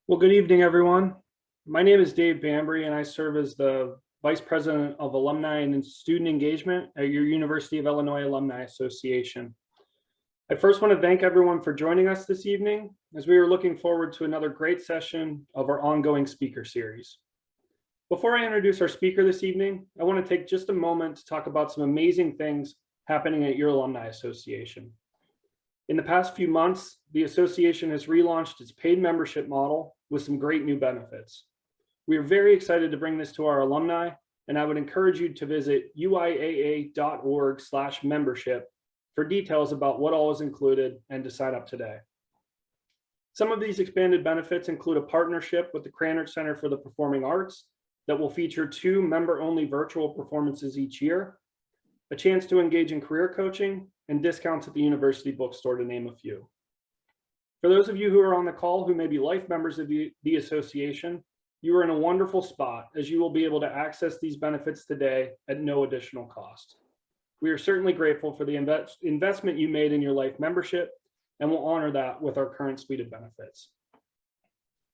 Well, good evening, everyone. My name is Dave Bambry, and I serve as the Vice President of Alumni and Student Engagement at your University of Illinois Alumni Association. I first want to thank everyone for joining us this evening, as we are looking forward to another great session of our ongoing speaker series. Before I introduce our speaker this evening, I want to take just a moment to talk about some amazing things happening at your Alumni Association. In the past few months, the association has relaunched its paid membership model with some great new benefits. We are very excited to bring this to our alumni, and I would encourage you to visit uiaa.org/membership for details about what all is included and to sign up today. Some of these expanded benefits include a partnership with the Krannert Center for the Performing Arts that will feature 2 member-only virtual performances each year, a chance to engage in career coaching, and discounts at the university bookstore, to name a few. For those of you who are on the call who may be life members of the association, you are in a wonderful spot, as you will be able to access these benefits today at no additional cost. We are certainly grateful for the investment you made in your life membership, and will honor that with our current suite of benefits.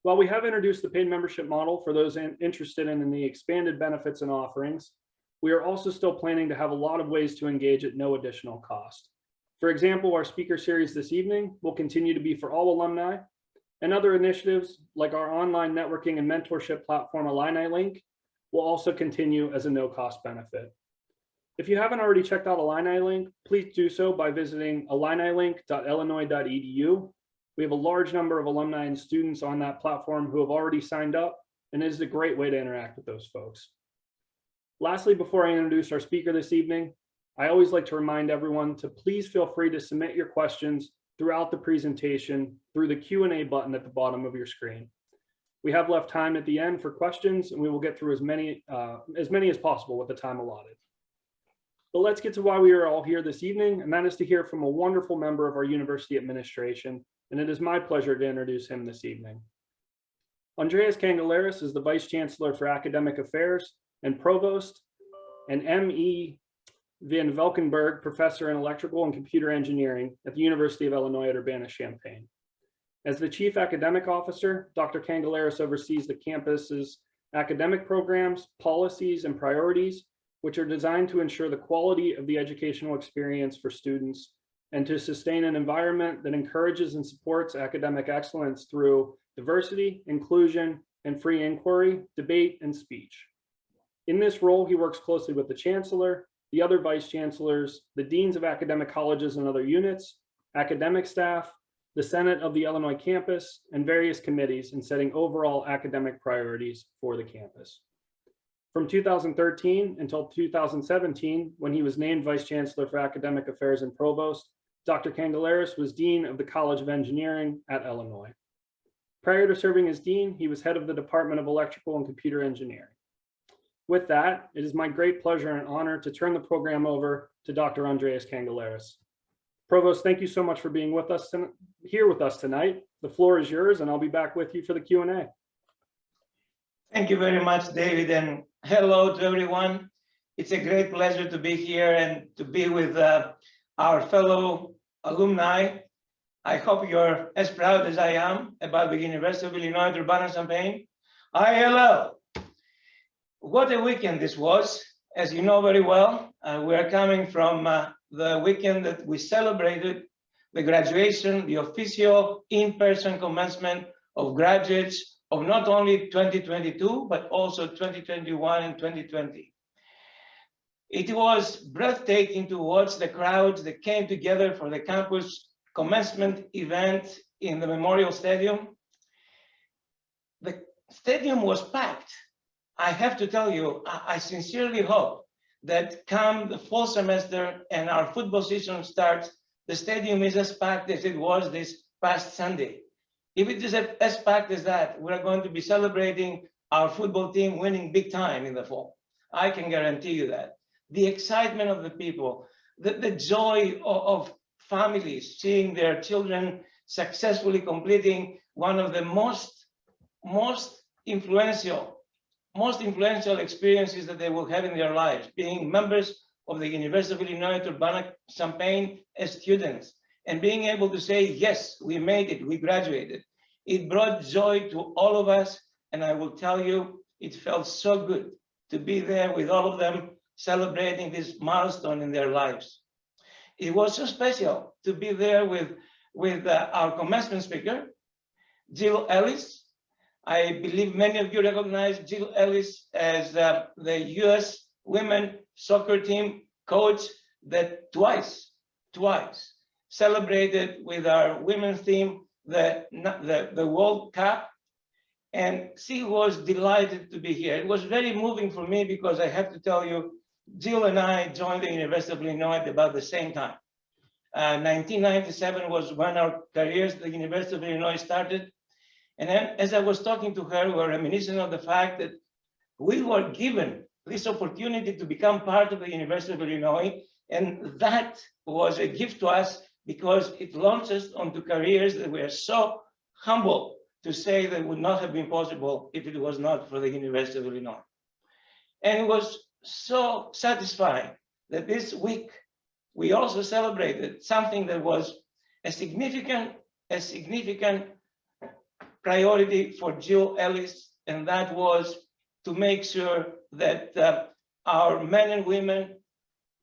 While we have introduced the paid membership model for those interested in the expanded benefits and offerings, we are also still planning to have a lot of ways to engage at no additional cost. For example, our speaker series this evening will continue to be for all alumni, and other initiatives like our online networking and mentorship platform Alumni Link will also continue as a no-cost benefit. If you haven't already checked out Alumni Link, please do so by visiting alumnilink.illinois.edu. We have a large number of alumni and students on that platform who have already signed up, and it is a great way to interact with those folks. Lastly, before I introduce our speaker this evening, I always like to remind everyone to please feel free to submit your questions throughout the presentation through the Q&A button at the bottom of your screen. We have left time at the end for questions, and we will get through as many as possible with the time allotted. But let's get to why we are all here this evening, and that is to hear from a wonderful member of our university administration, and it is my pleasure to introduce him this evening. Andreas Cangellaris is the Vice Chancellor for Academic Affairs and Provost, and M.E. Van Valkenburg Professor in Electrical and Computer Engineering at the University of Illinois Urbana-Champaign. As the Chief Academic Officer, Dr. Cangellaris oversees the campus's academic programs, policies, and priorities, which are designed to ensure the quality of the educational experience for students and to sustain an environment that encourages and supports academic excellence through diversity, inclusion, and free inquiry, debate, and speech. In this role, he works closely with the Chancellor, the other Vice Chancellors, the Deans of academic colleges and other units, academic staff, the Senate of the Illinois campus, and various committees in setting overall academic priorities for the campus. From 2013 until 2017, when he was named Vice Chancellor for Academic Affairs and Provost, Dr. Cangellaris was Dean of the College of Engineering at Illinois. Prior to serving as Dean, he was head of the Department of Electrical and Computer Engineering. With that, it is my great pleasure and honor to turn the program over to Dr. Andreas Cangellaris. Provost, thank you so much for being with us here with us tonight. The floor is yours, and I'll be back with you for the Q&A. Thank you very much, David, and hello to everyone. It's a great pleasure to be here and to be with our fellow alumni. I hope you're as proud as I am about the University of Illinois Urbana-Champaign. ILL. What a weekend this was. As you know very well, we are coming from the weekend that we celebrated the graduation, the official in-person commencement of graduates of not only 2022, but also 2021 and 2020. It was breathtaking to watch the crowds that came together for the campus commencement event in the Memorial Stadium. The stadium was packed. I have to tell you, I sincerely hope that come the fall semester and our football season starts, the stadium is as packed as it was this past Sunday. If it is as packed as that, we're going to be celebrating our football team winning big time in the fall. I can guarantee you that. The excitement of the people, the joy of families seeing their children successfully completing one of the most influential experiences that they will have in their lives, being members of the University of Illinois Urbana-Champaign as students, and being able to say, yes, we made it, we graduated. It brought joy to all of us. And I will tell you, it felt so good to be there with all of them celebrating this milestone in their lives. It was so special to be there with our commencement speaker, Jill Ellis. I believe many of you recognize Jill Ellis as the US women soccer team coach that twice celebrated with our women's team the World Cup. And she was delighted to be here. It was very moving for me because I have to tell you, Jill and I joined the University of Illinois at about the same time. 1997 was when our careers at the University of Illinois started. And then as I was talking to her, we were reminiscent of the fact that we were given this opportunity to become part of the University of Illinois. And that was a gift to us because it launched us onto careers that we are so humble to say that would not have been possible if it was not for the University of Illinois. And it was so satisfying that this week we also celebrated something that was a significant priority for Jill Ellis, and that was to make sure that our men and women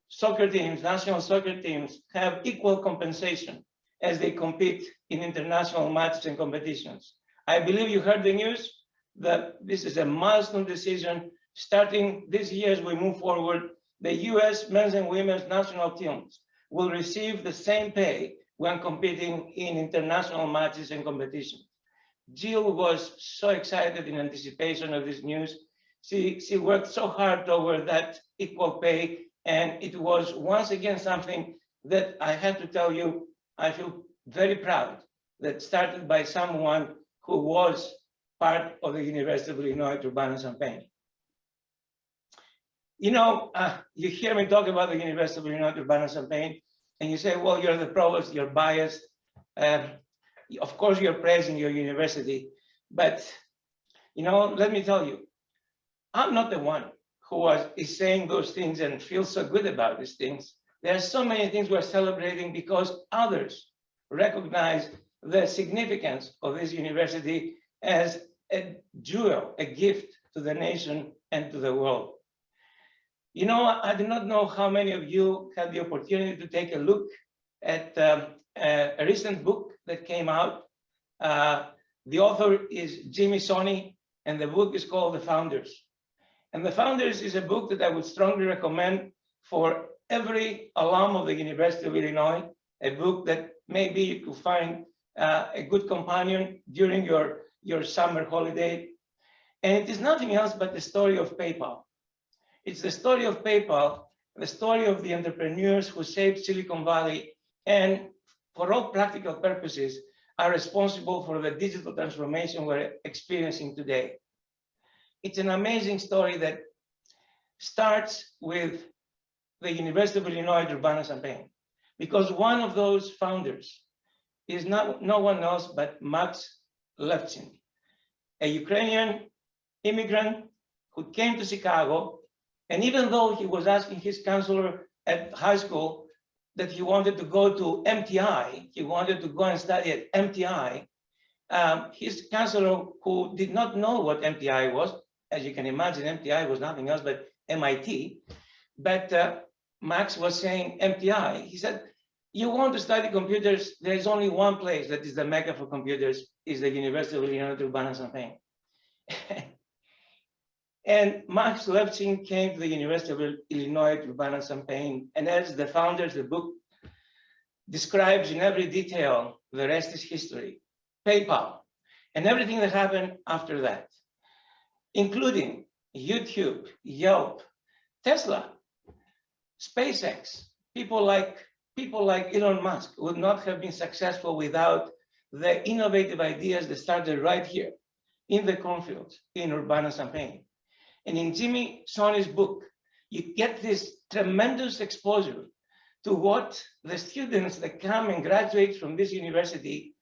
soccer teams, national soccer teams, have equal compensation as they compete in international matches and competitions. I believe you heard the news that this is a milestone decision. Starting this year as we move forward, the US men's and women's national teams will receive the same pay when competing in international matches and competitions. Jill was so excited in anticipation of this news. She worked so hard toward that equal pay, and it was once again something that I have to tell you, I feel very proud that started by someone who was part of the University of Illinois Urbana-Champaign. You know, you hear me talk about the University of Illinois Urbana-Champaign, and you say, well, you're the provost, you're biased. Of course, you're praising your university, but you know, let me tell you, I'm not the one who is saying those things and feels so good about these things. There are so many things we're celebrating because others recognize the significance of this university as a jewel, a gift to the nation and to the world. You know, I do not know how many of you had the opportunity to take a look at a recent book that came out. The author is Jimmy Sonny, and the book is called The Founders. And The Founders is a book that I would strongly recommend for every alum of the University of Illinois, a book that maybe you could find a good companion during your summer holiday. And it is nothing else but the story of PayPal. It's the story of PayPal, the story of the entrepreneurs who saved Silicon Valley and for all practical purposes are responsible for the digital transformation we're experiencing today. It's an amazing story that starts with the University of Illinois Urbana-Champaign, because one of those founders is no one else but Max Levchin, a Ukrainian immigrant who came to Chicago. And even though he was asking his counselor at high school that he wanted to go to MTI, he wanted to go and study at MTI, his counselor, who did not know what MTI was, as you can imagine, MTI was nothing else but MIT, but Max was saying MTI. He said, you want to study computers, there is only one place that is the mecca for computers, is the University of Illinois Urbana-Champaign. And Max Levchin came to the University of Illinois Urbana-Champaign, and as the founders, the book describes in every detail, the rest is history, PayPal, and everything that happened after that, including YouTube, Yelp, Tesla, SpaceX. People like Elon Musk would not have been successful without the innovative ideas that started right here in the cornfields in Urbana-Champaign. And in Jimmy Sonny's book, you get this tremendous exposure to what the students that come and graduate from this university,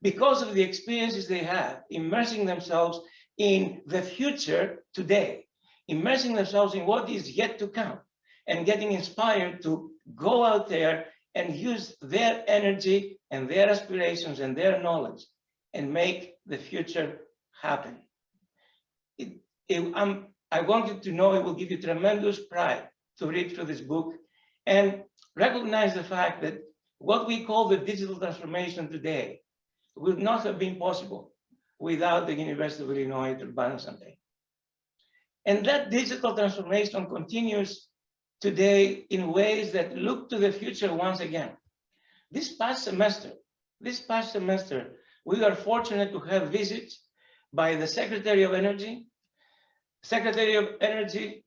because of the experiences they have, immersing themselves in the future today, immersing themselves in what is yet to come, and getting inspired to go out there and use their energy and their aspirations and their knowledge and make the future happen. I want you to know it will give you tremendous pride to read through this book and recognize the fact that what we call the digital transformation today would not have been possible without the University of Illinois Urbana-Champaign. And that digital transformation continues today in ways that look to the future once again. This past semester, we are fortunate to have visits by the Secretary of Energy. Secretary of Energy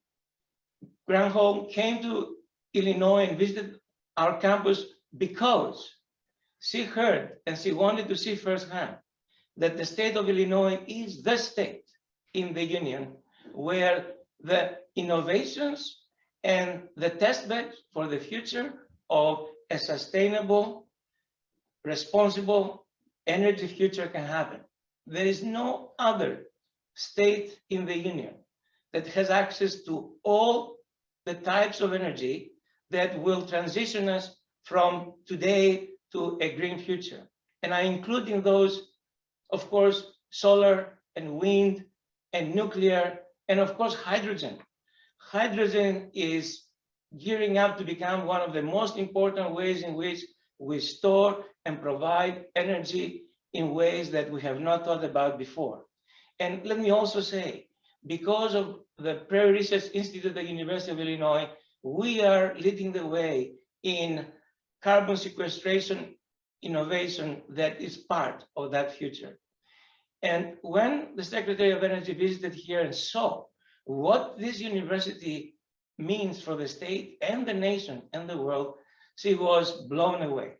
Granholm came to Illinois and visited our campus because she heard and she wanted to see firsthand that the state of Illinois is the state in the union where the innovations and the testbed for the future of a sustainable, responsible energy future can happen. There is no other state in the union that has access to all the types of energy that will transition us from today to a green future. And I include in those, of course, solar and wind and nuclear, and of course, hydrogen. Hydrogen is gearing up to become one of the most important ways in which we store and provide energy in ways that we have not thought about before. And let me also say, because of the Prairie Research Institute at the University of Illinois, we are leading the way in carbon sequestration innovation that is part of that future. And when the Secretary of Energy visited here and saw what this university means for the state and the nation and the world, she was blown away.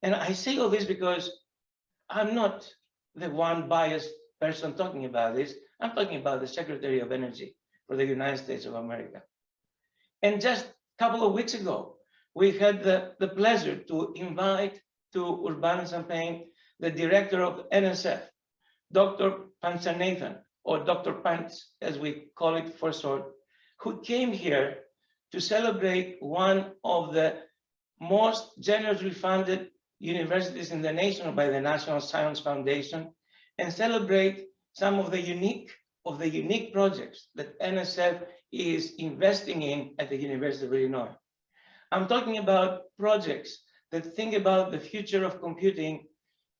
And I say all this because I'm not the one biased person talking about this. I'm talking about the Secretary of Energy for the United States of America. And just a couple of weeks ago, we had the pleasure to invite to Urbana-Champaign the director of NSF, Dr. Panchanathan, or Dr. Pants, as we call it for short, who came here to celebrate one of the most generously funded universities in the nation by the National Science Foundation, and celebrate some of the unique projects that NSF is investing in at the University of Illinois. I'm talking about projects that think about the future of computing,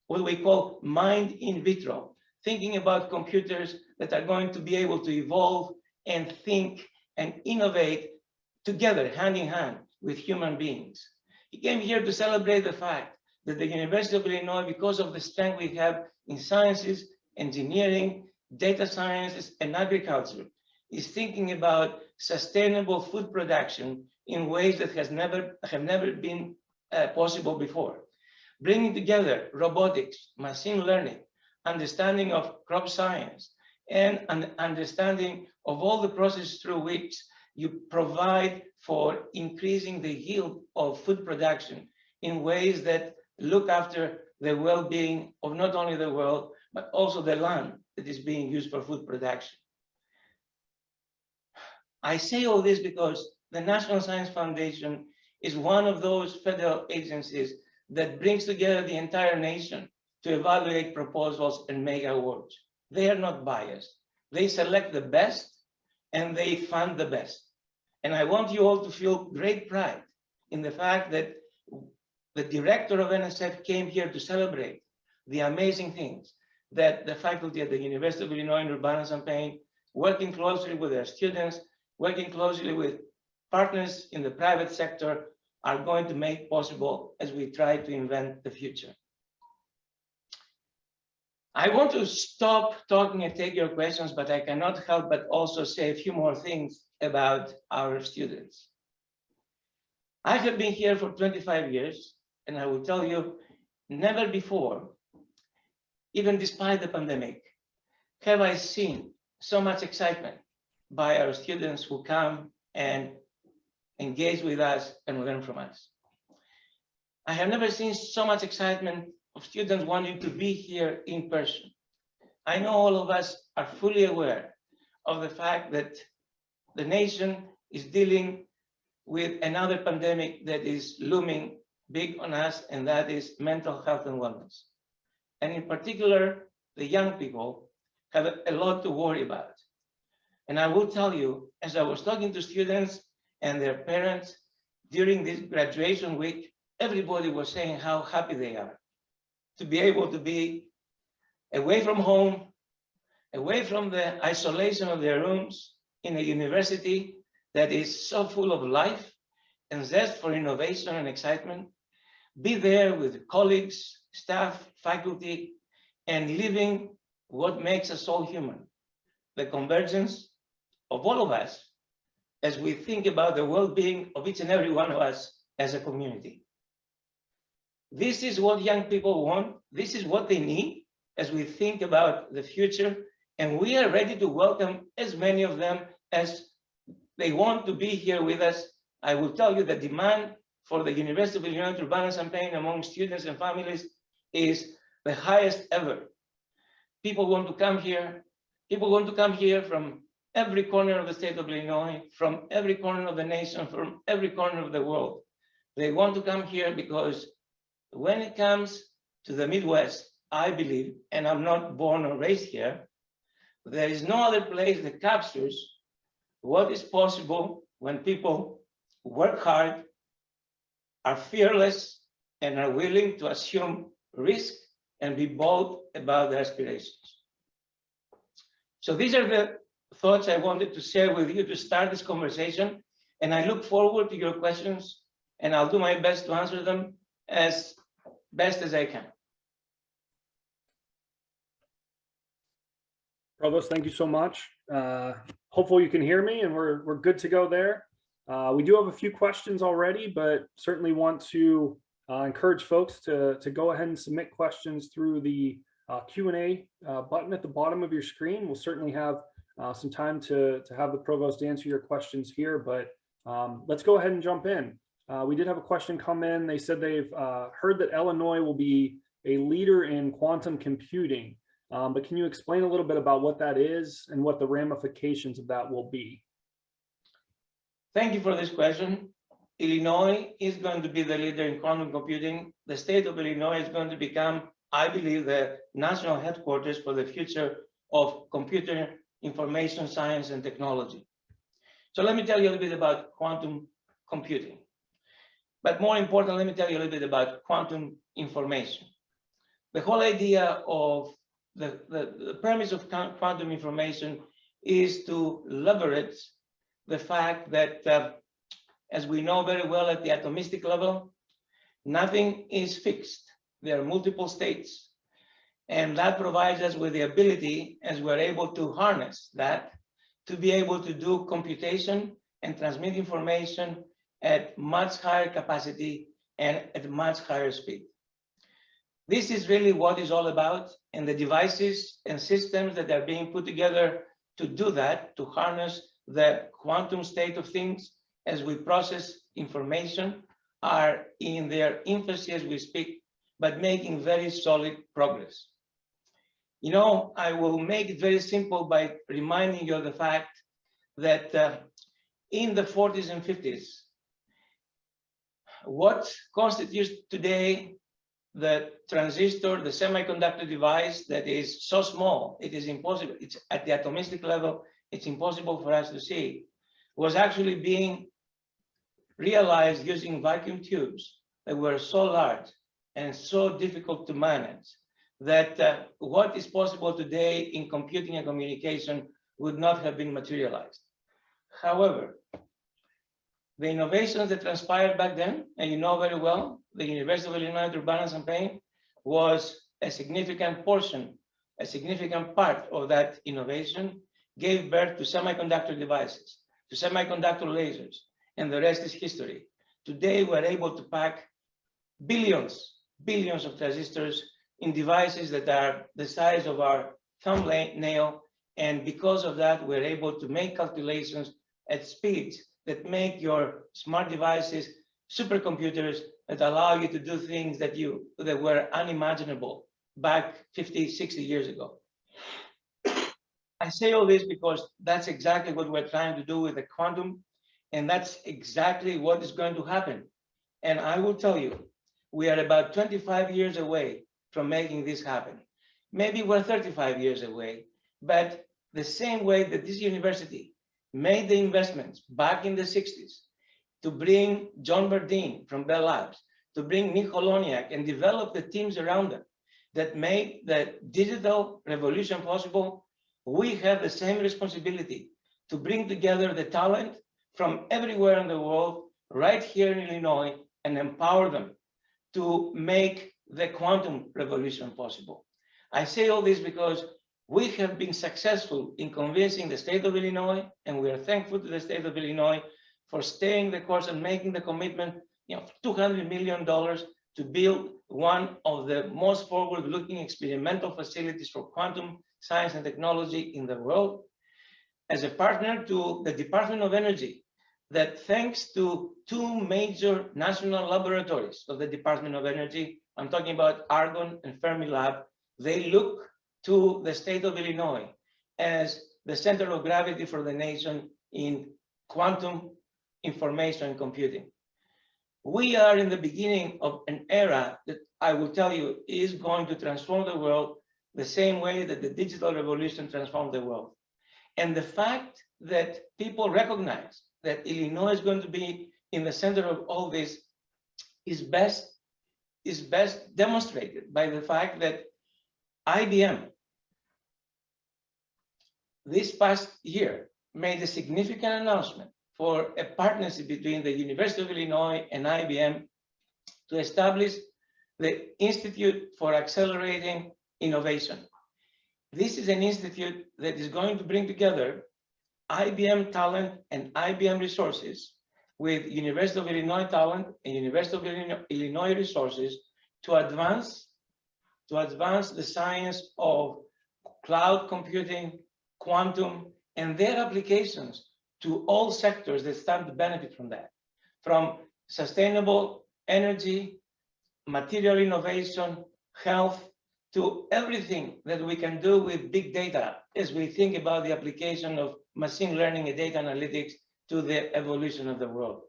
what we call mind in vitro, thinking about computers that are going to be able to evolve and think and innovate together, hand in hand with human beings. He came here to celebrate the fact that the University of Illinois, because of the strength we have in sciences, engineering, data sciences, and agriculture, is thinking about sustainable food production in ways that have never been possible before. Bringing together robotics, machine learning, understanding of crop science, and an understanding of all the processes through which you provide for increasing the yield of food production in ways that look after the well-being of not only the world, but also the land that is being used for food production. I say all this because the National Science Foundation is one of those federal agencies that brings together the entire nation to evaluate proposals and make awards. They are not biased. They select the best and they fund the best. And I want you all to feel great pride in the fact that the director of NSF came here to celebrate the amazing things that the faculty at the University of Illinois Urbana-Champaign, working closely with their students, working closely with partners in the private sector, are going to make possible as we try to invent the future. I want to stop talking and take your questions, but I cannot help but also say a few more things about our students. I have been here for 25 years, and I will tell you, never before, even despite the pandemic, have I seen so much excitement by our students who come and engage with us and learn from us. I have never seen so much excitement of students wanting to be here in person. I know all of us are fully aware of the fact that the nation is dealing with another pandemic that is looming big on us, and that is mental health and wellness. and in particular, the young people, have a lot to worry about. And I will tell you, as I was talking to students and their parents during this graduation week, everybody was saying how happy they are to be able to be away from home, away from the isolation of their rooms, in a university that is so full of life and zest for innovation and excitement, be there with colleagues, staff, faculty, and living what makes us all human, the convergence of all of us as we think about the well-being of each and every one of us as a community. This is what young people want. This is what they need as we think about the future, and we are ready to welcome as many of them as they want to be here with us. I will tell you the demand for the University of Illinois Urbana-Champaign among students and families is the highest ever. People want to come here. People want to come here from every corner of the state of Illinois, from every corner of the nation, from every corner of the world. They want to come here because when it comes to the Midwest, I believe, and I'm not born or raised here, there is no other place that captures what is possible when people work hard, are fearless, and are willing to assume risk and be bold about their aspirations. So these are the thoughts I wanted to share with you to start this conversation, and I look forward to your questions, and I'll do my best to answer them as best as I can. Provost, thank you so much. Hopefully you can hear me and we're good to go there. We do have a few questions already, but certainly want to encourage folks to go ahead and submit questions through the Q&A button at the bottom of your screen. We'll certainly have some time to have the Provost answer your questions here, but let's go ahead and jump in. We did have a question come in. They said they've heard that Illinois will be a leader in quantum computing, but can you explain a little bit about what that is and what the ramifications of that will be? Thank you for this question. Illinois is going to be the leader in quantum computing. The state of Illinois is going to become, I believe, the national headquarters for the future of computer information science and technology. So let me tell you a little bit about quantum computing. But more important, let me tell you a little bit about quantum information. The whole idea of the premise of quantum information is to leverage the fact that, as we know very well at the atomistic level, nothing is fixed. There are multiple states. And that provides us with the ability, as we're able to harness that, to be able to do computation and transmit information at much higher capacity and at much higher speed. This is really what it's all about, and the devices and systems that are being put together to do that, to harness the quantum state of things as we process information, are in their infancy as we speak, but making very solid progress. You know, I will make it very simple by reminding you of the fact that in the 40s and 50s, what constitutes today the transistor, the semiconductor device that is so small, it is impossible, it's at the atomistic level, it's impossible for us to see, was actually being realized using vacuum tubes that were so large and so difficult to manage that what is possible today in computing and communication would not have been materialized. However, the innovations that transpired back then, and you know very well, the University of Illinois Urbana-Champaign was a significant portion, a significant part of that innovation, gave birth to semiconductor devices, to semiconductor lasers, and the rest is history. Today, we're able to pack billions of transistors in devices that are the size of our thumbnail, and because of that, we're able to make calculations at speeds that make your smart devices supercomputers that allow you to do things that were unimaginable back 50, 60 years ago. I say all this because that's exactly what we're trying to do with the quantum, and that's exactly what is going to happen. And I will tell you, we are about 25 years away from making this happen. Maybe we're 35 years away, but the same way that this university made the investments back in the 60s to bring John Bardeen from Bell Labs, to bring Nick Holoniak and develop the teams around them that made the digital revolution possible, we have the same responsibility to bring together the talent from everywhere in the world, right here in Illinois, and empower them to make the quantum revolution possible. I say all this because we have been successful in convincing the state of Illinois, and we are thankful to the state of Illinois for staying the course and making the commitment, $200 million to build one of the most forward-looking experimental facilities for quantum science and technology in the world, as a partner to the Department of Energy, that thanks to two major national laboratories of the Department of Energy, I'm talking about Argonne and Fermilab, they look to the state of Illinois as the center of gravity for the nation in quantum information and computing. We are in the beginning of an era that I will tell you is going to transform the world the same way that the digital revolution transformed the world. And the fact that people recognize that Illinois is going to be in the center of all this is best demonstrated by the fact that IBM this past year made a significant announcement for a partnership between the University of Illinois and IBM to establish the Institute for Accelerating Innovation. This is an institute that is going to bring together IBM talent and IBM resources with University of Illinois talent and University of Illinois resources to advance the science of cloud computing, quantum, and their applications to all sectors that stand to benefit from that, from sustainable energy, material innovation, health, to everything that we can do with big data as we think about the application of machine learning and data analytics to the evolution of the world.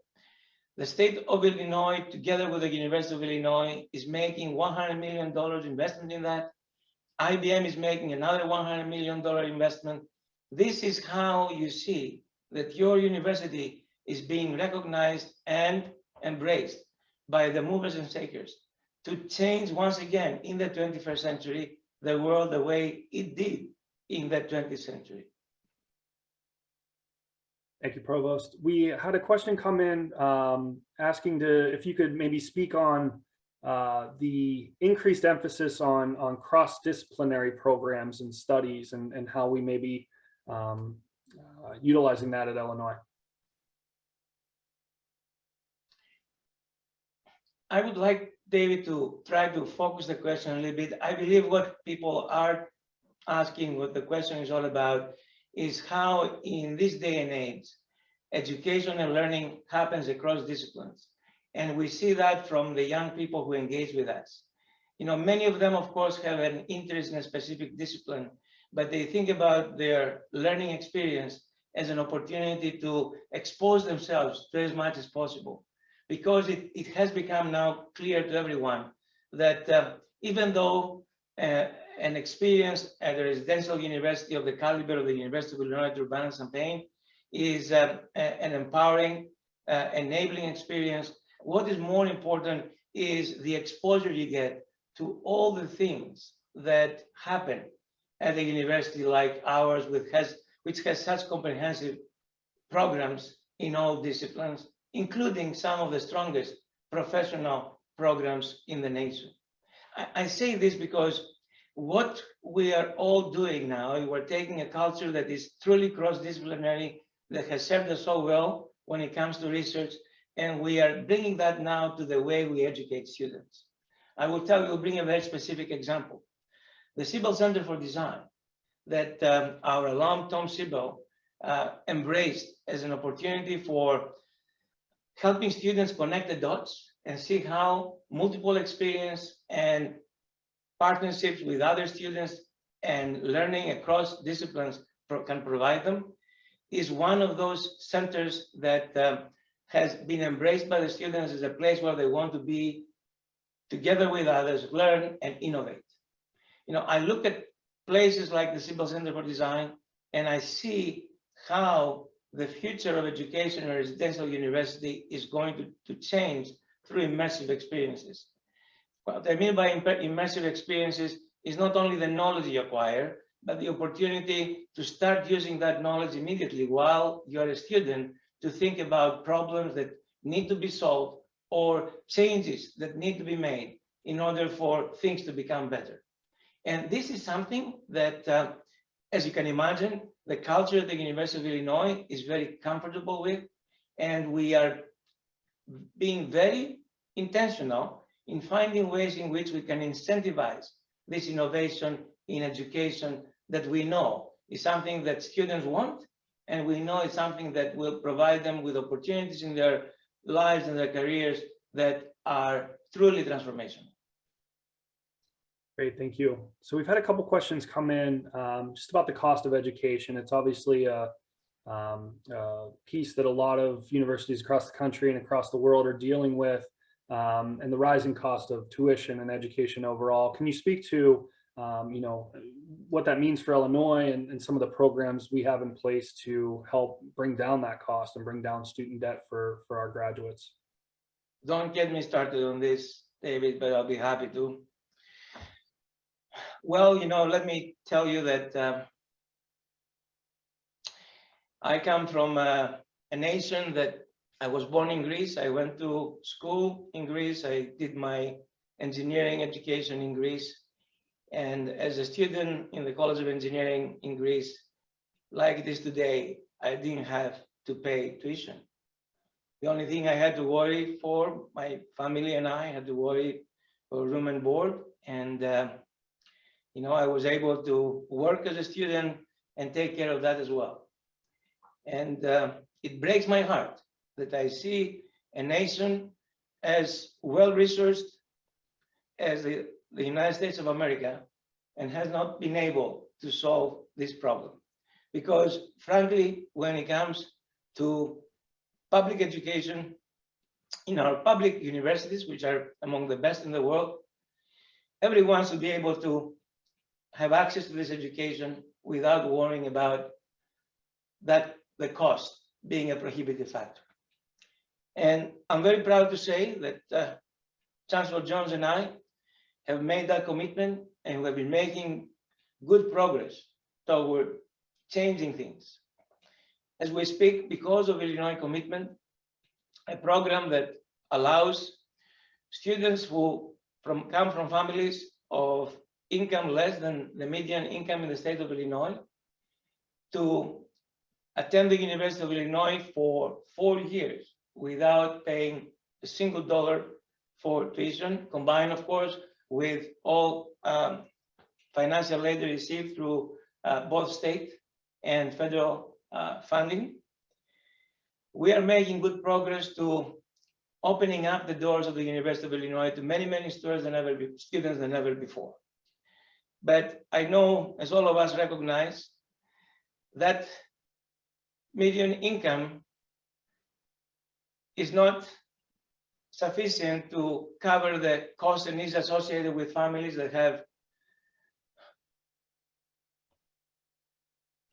The state of Illinois, together with the University of Illinois, is making $100 million investment in that. IBM is making another $100 million investment. This is how you see that your university is being recognized and embraced by the movers and shakers to change once again in the 21st century the world the way it did in the 20th century. Thank you, Provost. We had a question come in asking if you could maybe speak on the increased emphasis on cross-disciplinary programs and studies and how we may be utilizing that at Illinois. I would like David to try to focus the question a little bit. I believe what people are asking, what the question is all about, is how in this day and age, education and learning happens across disciplines. And we see that from the young people who engage with us. Many of them, of course, have an interest in a specific discipline, but they think about their learning experience as an opportunity to expose themselves to as much as possible. Because it has become now clear to everyone that even though an experience at a residential university of the caliber of the University of Illinois Urbana-Champaign is an empowering, enabling experience, what is more important is the exposure you get to all the things that happen at a university like ours, which has such comprehensive programs in all disciplines, including some of the strongest professional programs in the nation. I say this because what we are all doing now, we're taking a culture that is truly cross-disciplinary, that has served us so well when it comes to research, and we are bringing that now to the way we educate students. I will bring a very specific example. The Siebel Center for Design that our alum, Tom Siebel, embraced as an opportunity for helping students connect the dots and see how multiple experience and partnerships with other students and learning across disciplines can provide them, is one of those centers that has been embraced by the students as a place where they want to be together with others, learn and innovate. I look at places like the Simple Center for Design, and I see how the future of education in a residential university is going to change through immersive experiences. What I mean by immersive experiences is not only the knowledge you acquire, but the opportunity to start using that knowledge immediately while you're a student, to think about problems that need to be solved or changes that need to be made in order for things to become better. And this is something that, as you can imagine, the culture at the University of Illinois is very comfortable with, and we are being very intentional in finding ways in which we can incentivize this innovation in education that we know is something that students want, and we know it's something that will provide them with opportunities in their lives and their careers that are truly transformational. Great, thank you. So we've had a couple questions come in just about the cost of education. It's obviously a piece that a lot of universities across the country and across the world are dealing with, and the rising cost of tuition and education overall. Can you speak to what that means for Illinois and some of the programs we have in place to help bring down that cost and bring down student debt for our graduates? Don't get me started on this, David, but I'll be happy to. Well, let me tell you that I come from a nation that I was born in Greece. I went to school in Greece. I did my engineering education in Greece. And as a student in the College of Engineering in Greece, like it is today, I didn't have to pay tuition. The only thing I had to worry for, my family and I had to worry for room and board. And I was able to work as a student and take care of that as well. And it breaks my heart that I see a nation as well-resourced as the United States of America and has not been able to solve this problem. Because frankly, when it comes to public education in our public universities, which are among the best in the world, everyone should be able to have access to this education without worrying about that, the cost being a prohibitive factor. And I'm very proud to say that Chancellor Jones and I have made that commitment, and we have been making good progress toward changing things. As we speak, because of Illinois commitment, a program that allows students who come from families of income less than the median income in the state of Illinois to attend the University of Illinois for 4 years without paying a single dollar for tuition, combined, of course, with all financial aid received through both state and federal funding. We are making good progress to opening up the doors of the University of Illinois to many, many students than ever before. But I know, as all of us recognize, that median income is not sufficient to cover the costs and needs associated with families that have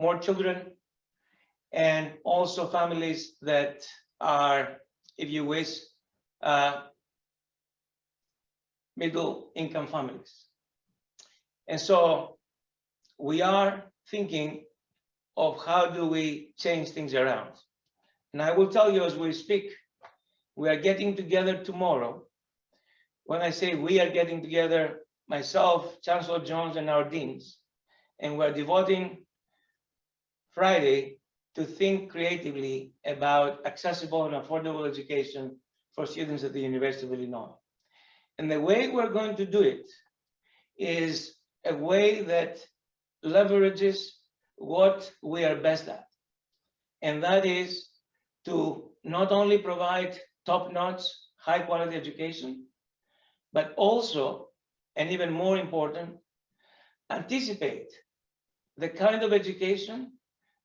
more children, and also families that are, if you wish, middle income families. And so we are thinking of how do we change things around. And I will tell you as we speak, we are getting together tomorrow. When I say we are getting together, myself, Chancellor Jones, and our deans, and we're devoting Friday to think creatively about accessible and affordable education for students at the University of Illinois. And the way we're going to do it is a way that leverages what we are best at. And that is to not only provide top-notch, high-quality education, but also, and even more important, anticipate the kind of education,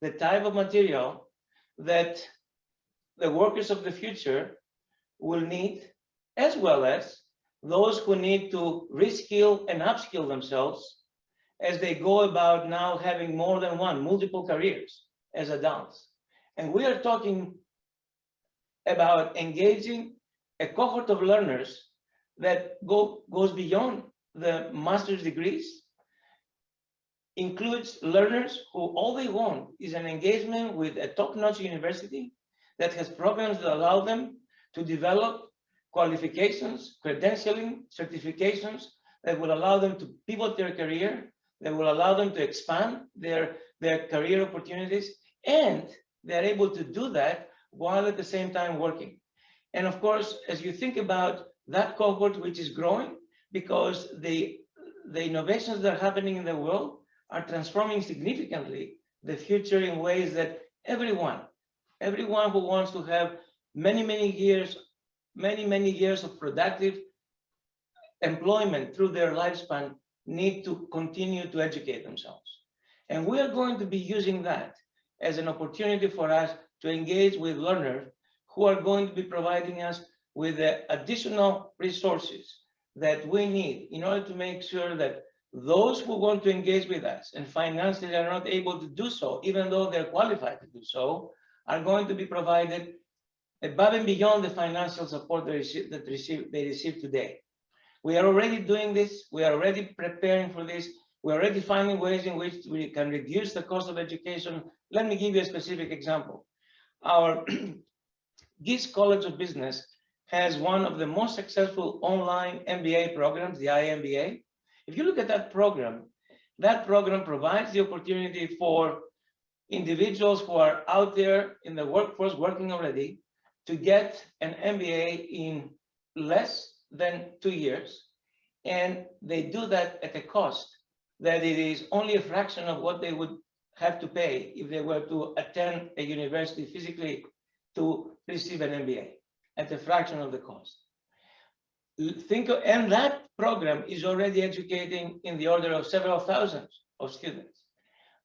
the type of material that the workers of the future will need, as well as those who need to reskill and upskill themselves as they go about now having more than multiple careers as adults. And we are talking about engaging a cohort of learners that goes beyond the master's degrees, includes learners who all they want is an engagement with a top-notch university that has programs that allow them to develop qualifications, credentialing, certifications that will allow them to pivot their career, that will allow them to expand their career opportunities, and they're able to do that while at the same time working. And of course, as you think about that cohort, which is growing because the innovations that are happening in the world are transforming significantly the future in ways that everyone who wants to have many years of productive employment through their lifespan need to continue to educate themselves. And we are going to be using that as an opportunity for us to engage with learners who are going to be providing us with the additional resources that we need in order to make sure that those who want to engage with us and financially are not able to do so, even though they're qualified to do so, are going to be provided above and beyond the financial support they receive today. We are already doing this. We are already preparing for this. We're already finding ways in which we can reduce the cost of education. Let me give you a specific example. Our GIS College of Business has one of the most successful online MBA programs, the IMBA. If you look at that program provides the opportunity for individuals who are out there in the workforce working already to get an MBA in less than 2 years. And they do that at a cost that it is only a fraction of what they would have to pay if they were to attend a university physically to receive an MBA at a fraction of the cost. And that program is already educating in the order of several thousands of students.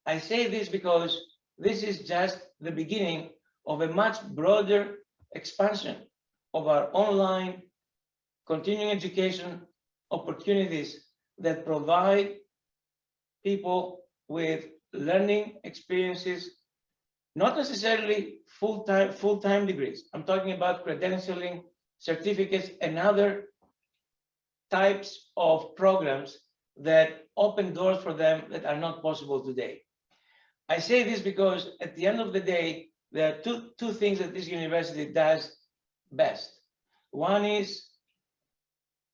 I say this because this is just the beginning of a much broader expansion of our online continuing education opportunities that provide people with learning experiences, not necessarily full-time degrees. I'm talking about credentialing, certificates, and other types of programs that open doors for them that are not possible today. I say this because at the end of the day, there are two things that this university does best. One is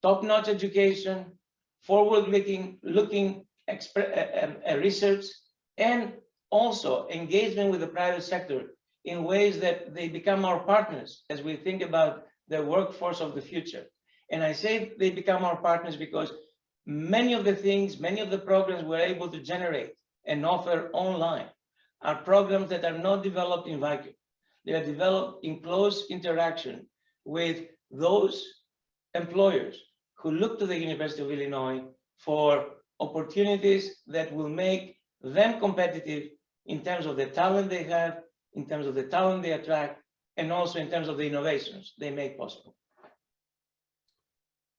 top-notch education, forward-looking research, and also engagement with the private sector in ways that they become our partners as we think about the workforce of the future. And I say they become our partners because many of the programs we're able to generate and offer online are programs that are not developed in vacuum. They are developed in close interaction with those employers who look to the University of Illinois for opportunities that will make them competitive in terms of the talent they have, in terms of the talent they attract, and also in terms of the innovations they make possible.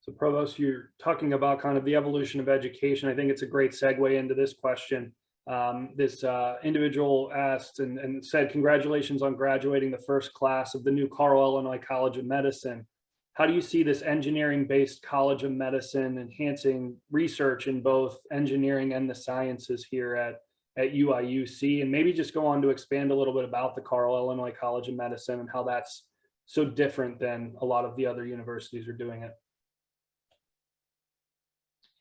So Provost, you're talking about kind of the evolution of education. I think it's a great segue into this question. This individual asked and said, congratulations on graduating the first class of the new Carle Illinois College of Medicine. How do you see this engineering-based College of Medicine enhancing research in both engineering and the sciences here at UIUC? And maybe just go on to expand a little bit about the Carle Illinois College of Medicine and how that's so different than a lot of the other universities are doing it.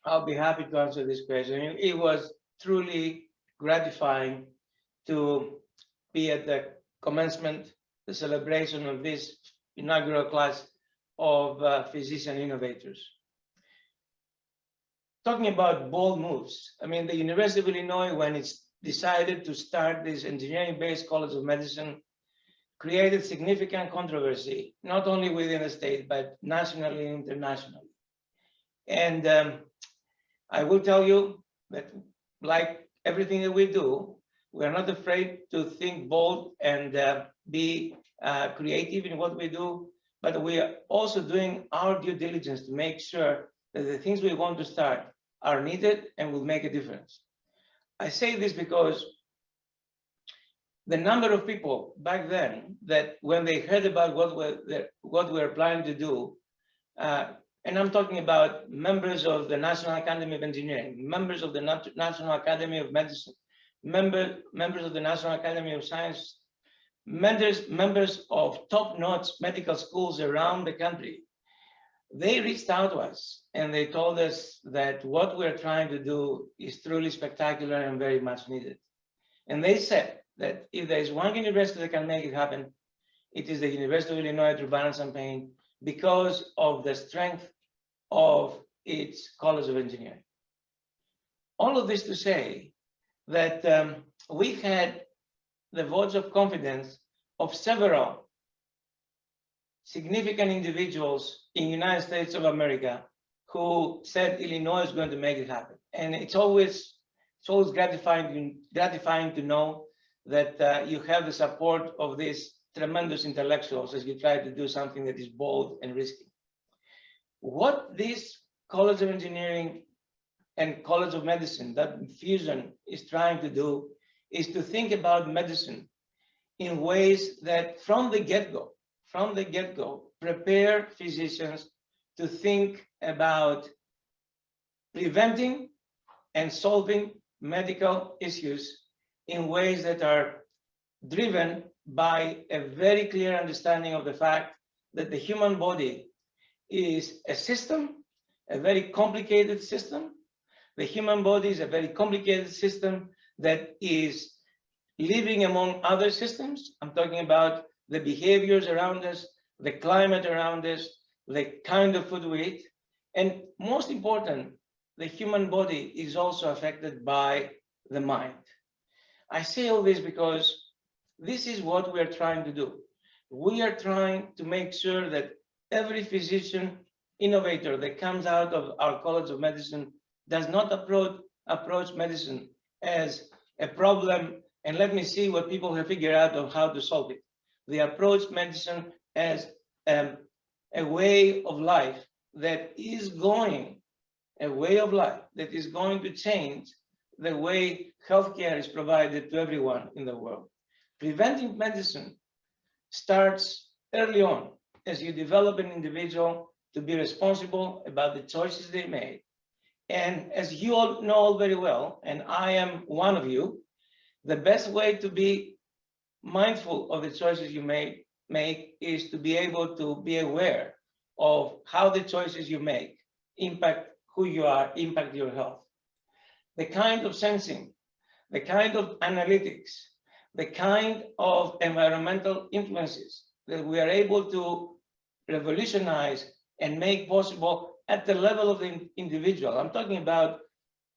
I'll be happy to answer this question. It was truly gratifying to be at the commencement, the celebration of this inaugural class of physician innovators. Talking about bold moves, I mean, the University of Illinois, when it's decided to start this engineering-based College of Medicine, created significant controversy, not only within the state, but nationally and internationally. And I will tell you that, like everything that we do, we're not afraid to think bold and be creative in what we do. but we are also doing our due diligence to make sure that the things we want to start are needed and will make a difference. I say this because the number of people back then that when they heard about what we're planning to do, and I'm talking about members of the National Academy of Engineering, members of the National Academy of Medicine, members of the National Academy of Science, members of top-notch medical schools around the country, they reached out to us and they told us that what we're trying to do is truly spectacular and very much needed. And they said that if there is one university that can make it happen, it is the University of Illinois Urbana-Champaign, because of the strength of its College of Engineering. All of this to say that we had the votes of confidence of several significant individuals in the United States of America who said Illinois is going to make it happen. And it's always gratifying to know that you have the support of these tremendous intellectuals as you try to do something that is bold and risky. What this College of Engineering and College of Medicine, that fusion, is trying to do is to think about medicine in ways that from the get-go, prepare physicians to think about preventing and solving medical issues in ways that are driven by a very clear understanding of the fact that the human body is a system, a very complicated system. The human body is a very complicated system that is living among other systems. I'm talking about the behaviors around us, the climate around us, the kind of food we eat. And most important, the human body is also affected by the mind. I say all this because this is what we are trying to do. We are trying to make sure that every physician innovator that comes out of our College of Medicine does not approach medicine as a problem and let me see what people have figured out of how to solve it. They approach medicine as a way of life that is going to change the way healthcare is provided to everyone in the world. Preventive medicine starts early on as you develop an individual to be responsible about the choices they made. And as you all know very well, and I am one of you, the best way to be mindful of the choices you make is to be able to be aware of how the choices you make impact who you are, impact your health. The kind of sensing, the kind of analytics, the kind of environmental influences that we are able to revolutionize and make possible at the level of the individual. I'm talking about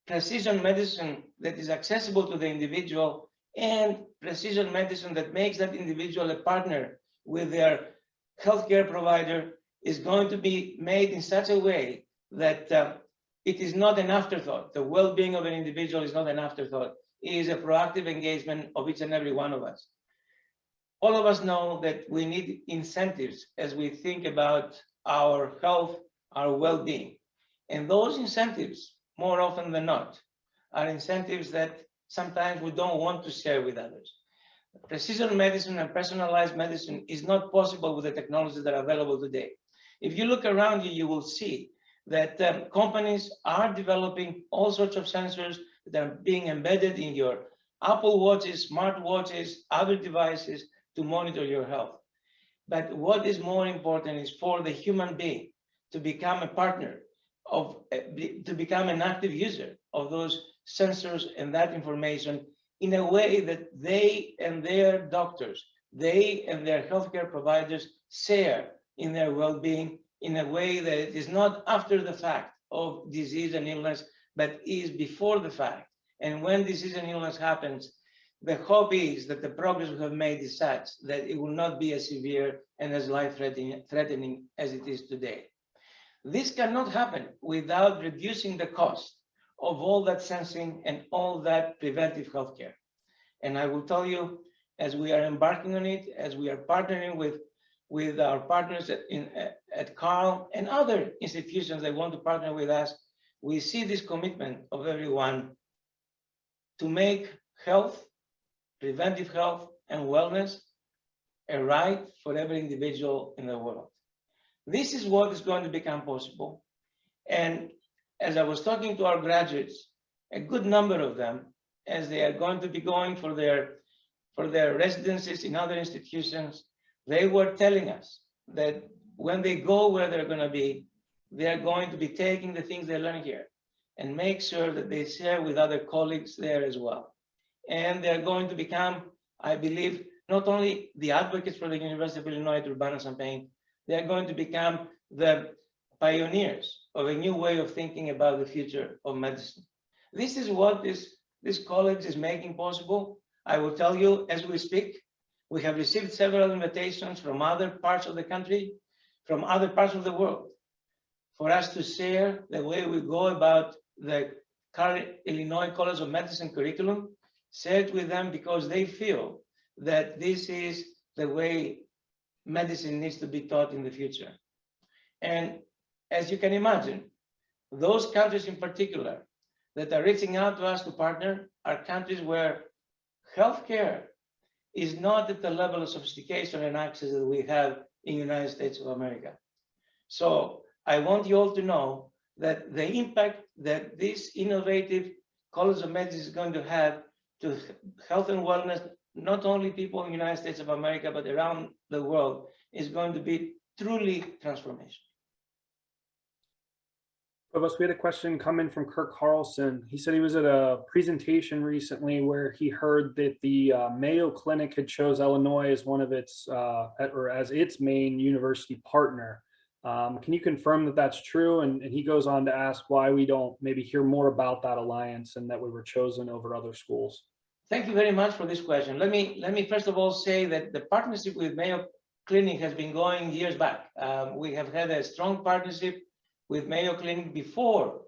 precision medicine that is accessible to the individual and precision medicine that makes that individual a partner with their healthcare provider is going to be made in such a way that it is not an afterthought. The well-being of an individual is not an afterthought. It is a proactive engagement of each and every one of us. All of us know that we need incentives as we think about our health, our well-being. And those incentives, more often than not, are incentives that sometimes we don't want to share with others. Precision medicine and personalized medicine is not possible with the technologies that are available today. If you look around you, you will see that companies are developing all sorts of sensors that are being embedded in your Apple Watches, smart watches, other devices to monitor your health. But what is more important is for the human being to become a partner to become an active user of those sensors and that information in a way that they and their doctors, they and their healthcare providers share in their well-being in a way that it is not after the fact of disease and illness, but is before the fact. And when disease and illness happens, the hope is that the progress we have made is such that it will not be as severe and as life-threatening as it is today. This cannot happen without reducing the cost of all that sensing and all that preventive healthcare. And I will tell you, as we are embarking on it, as we are partnering with with our partners at Carl and other institutions that want to partner with us, we see this commitment of everyone to make health, preventive health, and wellness a right for every individual in the world. This is what is going to become possible. And as I was talking to our graduates, a good number of them, as they are going to be going for their residencies in other institutions, they were telling us that when they go where they're going to be, they're going to be taking the things they learn here and make sure that they share with other colleagues there as well. And they're going to become, I believe, not only the advocates for the University of Illinois Urbana-Champaign, they're going to become the pioneers of a new way of thinking about the future of medicine. This is what this college is making possible. I will tell you, as we speak, we have received several invitations from other parts of the country, from other parts of the world, for us to share the way we go about the current Illinois College of Medicine curriculum, share it with them because they feel that this is the way medicine needs to be taught in the future. And as you can imagine, those countries in particular that are reaching out to us to partner are countries where healthcare is not at the level of sophistication and access that we have in the United States of America. So I want you all to know that the impact that this innovative College of Medicine is going to have to health and wellness, not only people in the United States of America, but around the world, is going to be truly transformational. Provost, we had a question come in from Kirk Carlson. He said he was at a presentation recently where he heard that the Mayo Clinic had chose Illinois as one of its, or as its main university partner. Can you confirm that that's true? And he goes on to ask why we don't maybe hear more about that alliance and that we were chosen over other schools. Thank you very much for this question. Let me first of all say that the partnership with Mayo Clinic has been going years back. We have had a strong partnership with Mayo Clinic before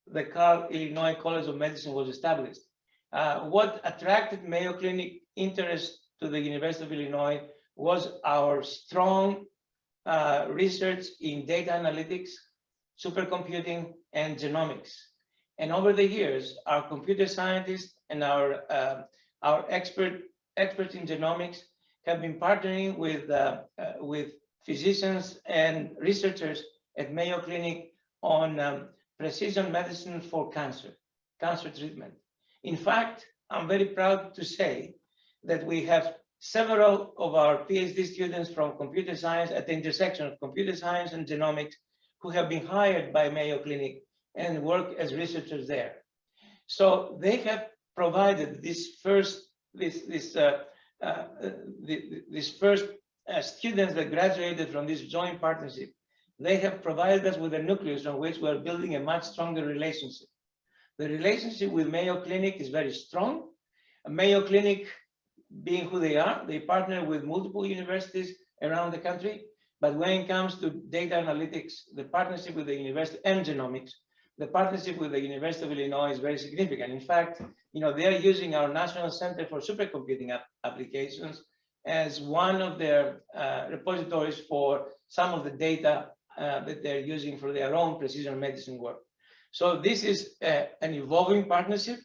the Carl Illinois College of Medicine was established. What attracted Mayo Clinic interest to the University of Illinois was our strong research in data analytics, supercomputing, and genomics. And over the years, our computer scientists and our experts in genomics have been partnering with physicians and researchers at Mayo Clinic on precision medicine for cancer treatment. In fact, I'm very proud to say that we have several of our PhD students from computer science at the intersection of computer science and genomics who have been hired by Mayo Clinic and work as researchers there. So they have provided this first students that graduated from this joint partnership. They have provided us with a nucleus on which we're building a much stronger relationship. The relationship with Mayo Clinic is very strong. Mayo Clinic, being who they are, they partner with multiple universities around the country. But when it comes to data analytics, the partnership with the university and genomics, the partnership with the University of Illinois is very significant. In fact, they are using our National Center for Supercomputing Applications as one of their repositories for some of the data that they're using for their own precision medicine work. So this is an evolving partnership.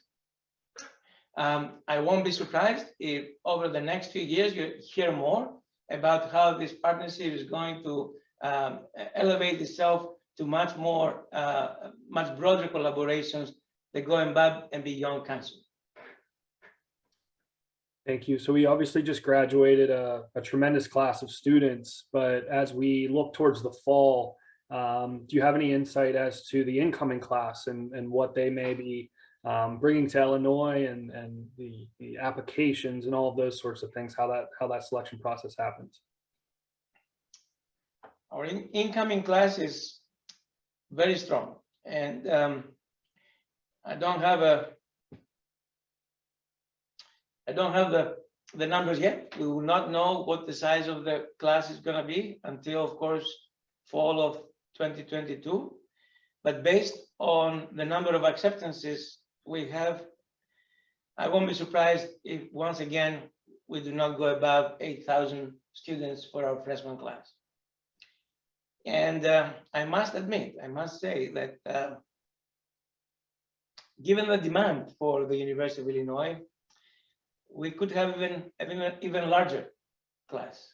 I won't be surprised if over the next few years you hear more about how this partnership is going to elevate itself to much more, much broader collaborations that go above and beyond cancer. Thank you. So we obviously just graduated a tremendous class of students, but as we look towards the fall, do you have any insight as to the incoming class and what they may be bringing to Illinois and the applications and all of those sorts of things, how that selection process happens? Our incoming class is very strong, and I don't have the numbers yet. We will not know what the size of the class is going to be until, of course, fall of 2022. But based on the number of acceptances we have, I won't be surprised if once again we do not go above 8,000 students for our freshman class. And I must admit, I must say that given the demand for the University of Illinois, we could have even larger class.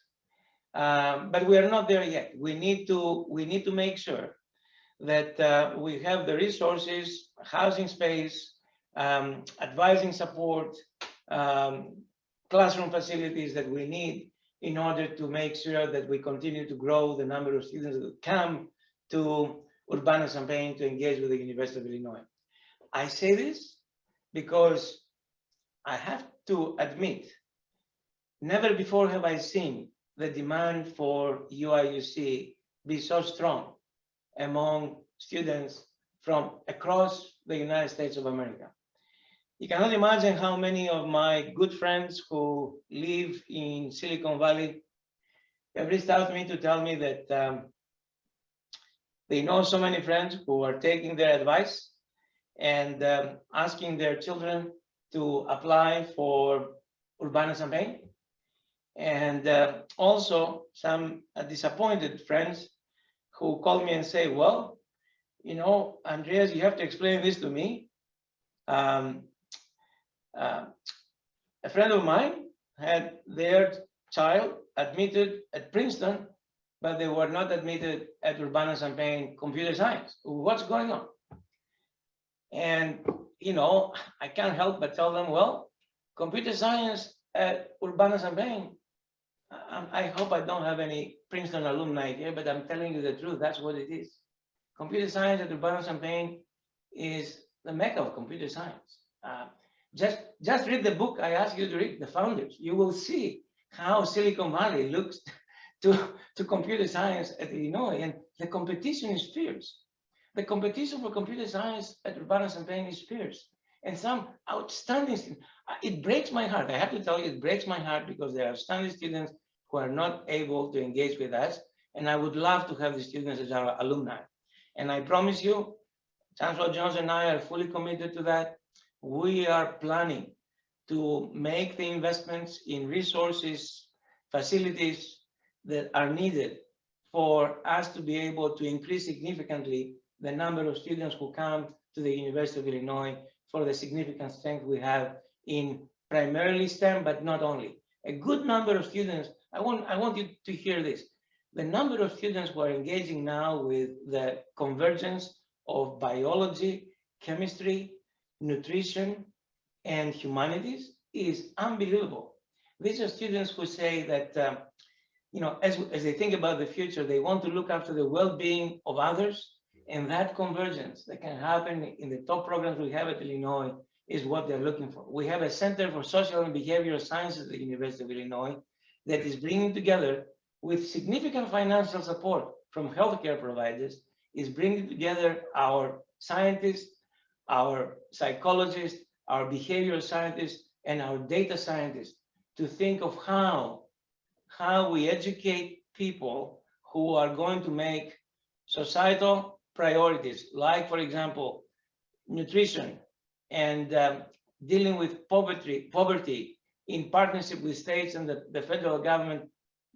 But we are not there yet. We need to make sure that we have the resources, housing space, advising support, classroom facilities that we need in order to make sure that we continue to grow the number of students that come to Urbana-Champaign to engage with the University of Illinois. I say this because I have to admit, never before have I seen the demand for UIUC be so strong among students from across the United States of America. You cannot imagine how many of my good friends who live in Silicon Valley have reached out to me to tell me that they know so many friends who are taking their advice and asking their children to apply for Urbana-Champaign. And also some disappointed friends who call me and say, well, you know, Andreas, you have to explain this to me. A friend of mine had their child admitted at Princeton, but they were not admitted at Urbana-Champaign computer science. What's going on? And, you know, I can't help but tell them, well, computer science at Urbana-Champaign, I hope I don't have any Princeton alumni here, but I'm telling you the truth, that's what it is. Computer science at Urbana-Champaign is the mecca of computer science. Just read the book I asked you to read, The Founders. You will see how Silicon Valley looks to computer science at Illinois, and the competition is fierce. The competition for computer science at Urbana-Champaign is fierce. And some outstanding students, it breaks my heart. I have to tell you, it breaks my heart because there are outstanding students who are not able to engage with us. And I would love to have the students as our alumni. And I promise you, Chancellor Jones and I are fully committed to that. We are planning to make the investments in resources, facilities that are needed for us to be able to increase significantly the number of students who come to the University of Illinois for the significant strength we have in primarily STEM, but not only. A good number of students, I want you to hear this. The number of students who are engaging now with the convergence of biology, chemistry, nutrition, and humanities is unbelievable. These are students who say that, you know, as they think about the future, they want to look after the well-being of others, and that convergence that can happen in the top programs we have at Illinois is what they're looking for. We have a Center for Social and Behavioral Sciences at the University of Illinois that is bringing together, with significant financial support from healthcare providers, is bringing together our scientists, our psychologists, our behavioral scientists, and our data scientists to think of how we educate people who are going to make societal priorities, like, for example, nutrition and dealing with poverty in partnership with states and the federal government,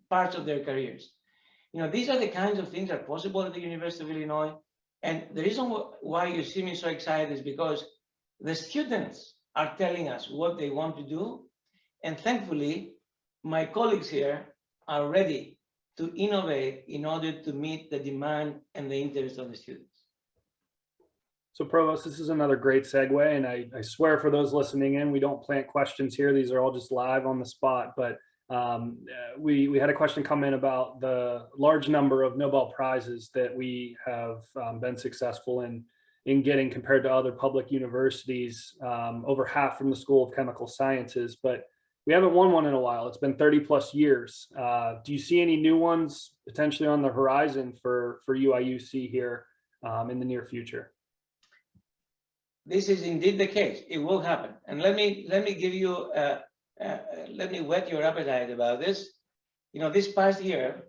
parts of their careers. You know, these are the kinds of things that are possible at the University of Illinois. And the reason why you see me so excited is because the students are telling us what they want to do. And thankfully, my colleagues here are ready to innovate in order to meet the demand and the interest of the students. So Provost, this is another great segue, and I swear for those listening in, we don't plant questions here. These are all just live on the spot, but we had a question come in about the large number of Nobel Prizes that we have been successful in getting compared to other public universities, over half from the School of Chemical Sciences, but we haven't won one in a while. It's been 30 plus years. Do you see any new ones potentially on the horizon for UIUC here in the near future? This is indeed the case. It will happen. And let me give you, let me whet your appetite about this. You know, this past year,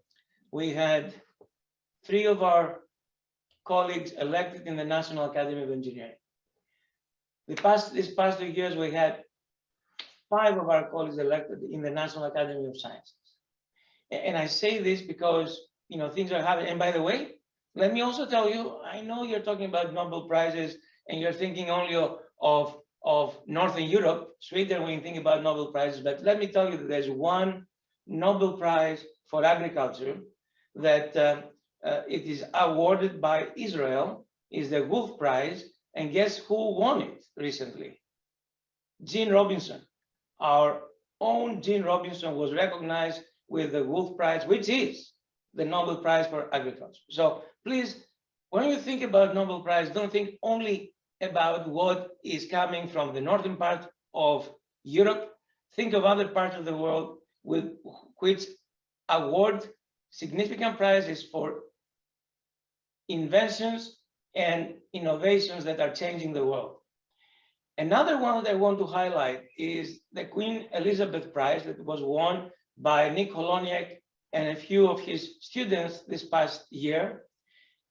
we had 3 of our colleagues elected in the National Academy of Engineering. This past 2 years, we had 5 of our colleagues elected in the National Academy of Sciences. And I say this because, things are happening. And by the way, let me also tell you, I know you're talking about Nobel Prizes and you're thinking only of Northern Europe, Sweden, when you think about Nobel Prizes. But let me tell you that there's one Nobel Prize for agriculture that it is awarded by Israel, is the Wolf Prize. And guess who won it recently? Gene Robinson. Our own Gene Robinson was recognized with the Wolf Prize, which is the Nobel Prize for agriculture. So please, when you think about Nobel Prize, don't think only about what is coming from the northern part of Europe. Think of other parts of the world which award significant prizes for inventions and innovations that are changing the world. Another one that I want to highlight is the Queen Elizabeth Prize that was won by Nick Holoniak and a few of his students this past year,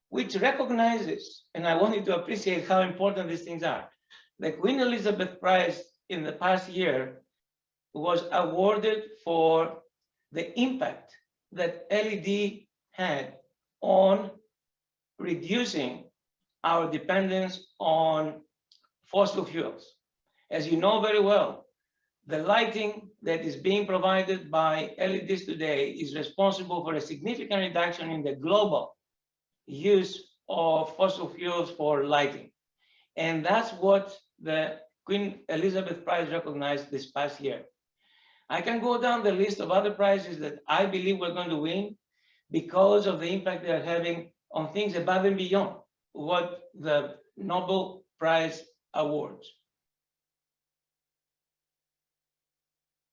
which recognizes, and I want you to appreciate how important these things are. The Queen Elizabeth Prize in the past year was awarded for the impact that LED had on reducing our dependence on fossil fuels. As you know very well, the lighting that is being provided by LEDs today is responsible for a significant reduction in the global use of fossil fuels for lighting. And that's what the Queen Elizabeth Prize recognized this past year. I can go down the list of other prizes that I believe we're going to win because of the impact they're having on things above and beyond what the Nobel Prize awards.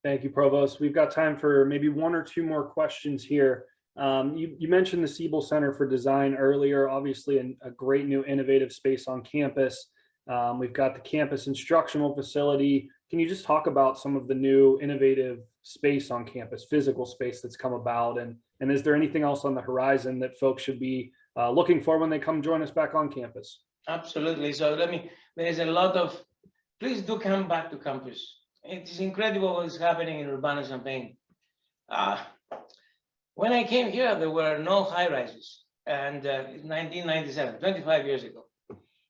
Thank you, Provost. We've got time for maybe one or two more questions here. You mentioned the Siebel Center for Design earlier, obviously a great new innovative space on campus. We've got the campus instructional facility. Can you just talk about some of the new innovative space on campus, physical space that's come about? And is there anything else on the horizon that folks should be looking for when they come join us back on campus? Absolutely. So there is a lot of, please do come back to campus. It is incredible what is happening in Urbana-Champaign. When I came here, there were no high rises, and it's 1997, 25 years ago.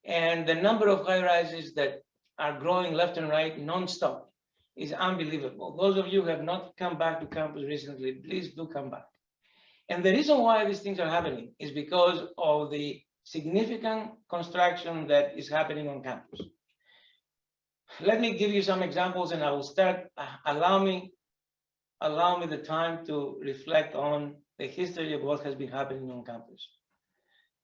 And the number of high rises that are growing left and right nonstop is unbelievable. Those of you who have not come back to campus recently, please do come back. And the reason why these things are happening is because of the significant construction that is happening on campus. Let me give you some examples, and I will start. Allow me the time to reflect on the history of what has been happening on campus.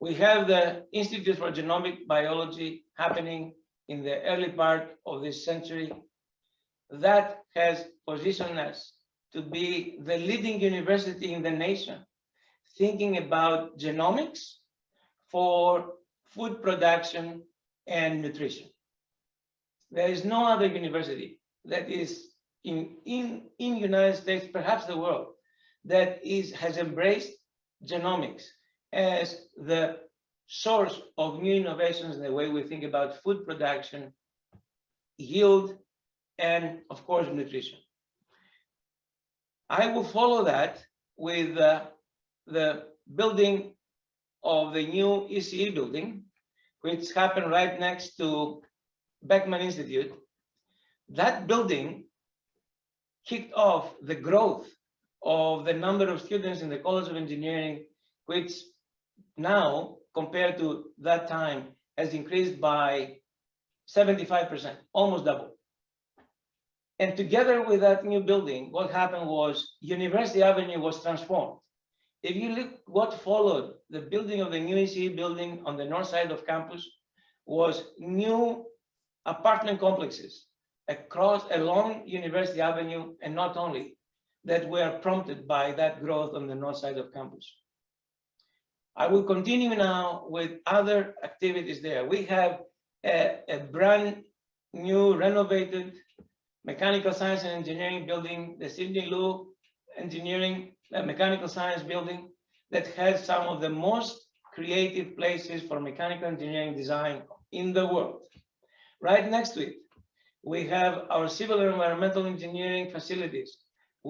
We have the Institute for Genomic Biology happening in the early part of this century. That has positioned us to be the leading university in the nation, thinking about genomics for food production and nutrition. There is no other university that is in United States, perhaps the world, that has embraced genomics as the source of new innovations in the way we think about food production, yield, and of course, nutrition. I will follow that with the building of the new ECE building, which happened right next to Beckman Institute. That building kicked off the growth of the number of students in the College of Engineering, which now, compared to that time, has increased by 75%, almost double. And together with that new building, what happened was University Avenue was transformed. If you look what followed the building of the new ECE building on the north side of campus was new apartment complexes along University Avenue, and not only, that were prompted by that growth on the north side of campus. I will continue now with other activities there. We have a brand new renovated mechanical science and engineering building, the Sidney Lou Engineering Mechanical Science building, that has some of the most creative places for mechanical engineering design in the world. Right next to it, we have our civil and environmental engineering facilities,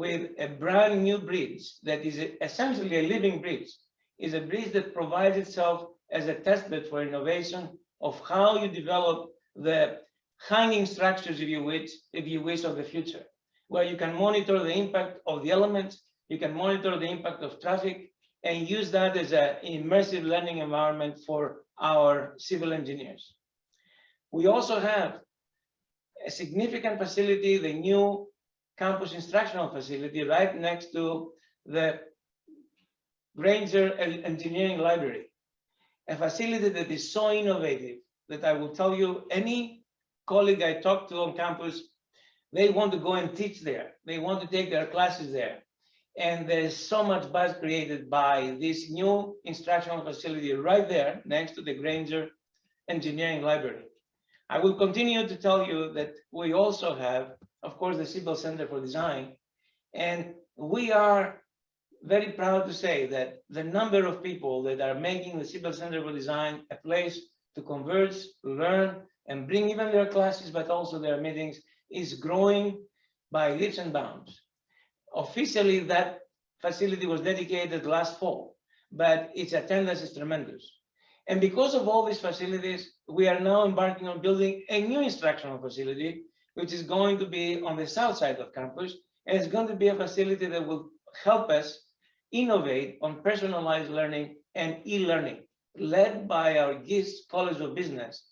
with a brand new bridge that is essentially a living bridge, is a bridge that provides itself as a testbed for innovation of how you develop the hanging structures, if you wish, of the future, where you can monitor the impact of the elements, you can monitor the impact of traffic, and use that as an immersive learning environment for our civil engineers. We also have a significant facility, the new campus instructional facility right next to the Granger Engineering Library, a facility that is so innovative that I will tell you, any colleague I talk to on campus, they want to go and teach there. They want to take their classes there. And there's so much buzz created by this new instructional facility right there next to the Granger Engineering Library. I will continue to tell you that we also have, of course, the Civil Center for Design. And we are very proud to say that the number of people that are making the Civil Center for Design a place to converge, learn, and bring even their classes, but also their meetings, is growing by leaps and bounds. Officially, that facility was dedicated last fall, but its attendance is tremendous. And because of all these facilities, we are now embarking on building a new instructional facility, which is going to be on the south side of campus. And it's going to be a facility that will help us innovate on personalized learning and e-learning, led by our GIST College of Business.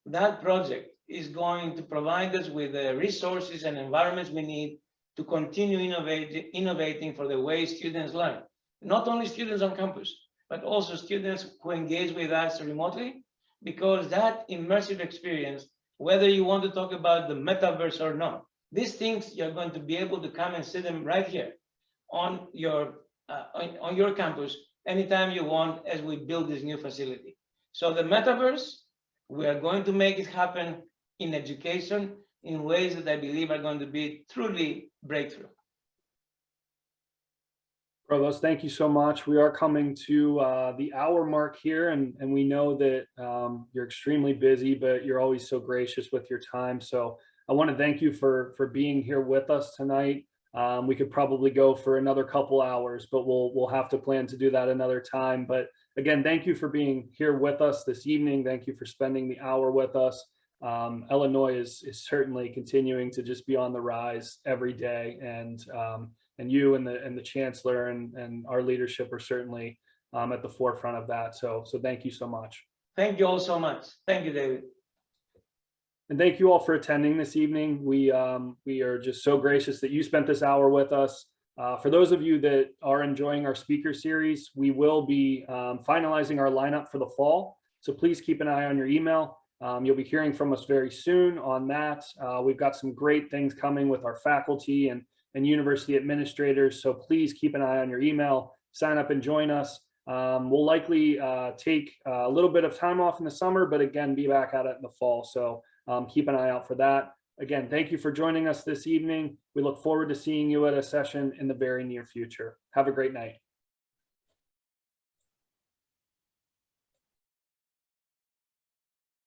That project is going to provide us with the resources and environments we need to continue innovating for the way students learn. Not only students on campus, but also students who engage with us remotely, because that immersive experience, whether you want to talk about the metaverse or not, these things you're going to be able to come and see them right here on your campus anytime you want as we build this new facility. So the metaverse, we are going to make it happen in education in ways that I believe are going to be truly breakthrough. Provost, thank you so much. We are coming to the hour mark here, and we know that you're extremely busy, but you're always so gracious with your time. So I want to thank you for being here with us tonight. We could probably go for another couple hours, but we'll have to plan to do that another time. But again, thank you for being here with us this evening. Thank you for spending the hour with us. Illinois is certainly continuing to just be on the rise every day, and you and the chancellor and our leadership are certainly at the forefront of that. So thank you so much. Thank you all so much. Thank you, David. And thank you all for attending this evening. We are just so gracious that you spent this hour with us. For those of you that are enjoying our speaker series, we will be finalizing our lineup for the fall. So please keep an eye on your email. You'll be hearing from us very soon on that. We've got some great things coming with our faculty and university administrators. So please keep an eye on your email, sign up and join us. We'll likely take a little bit of time off in the summer, but again, be back at it in the fall. So keep an eye out for that. Again, thank you for joining us this evening. We look forward to seeing you at a session in the very near future. Have a great night.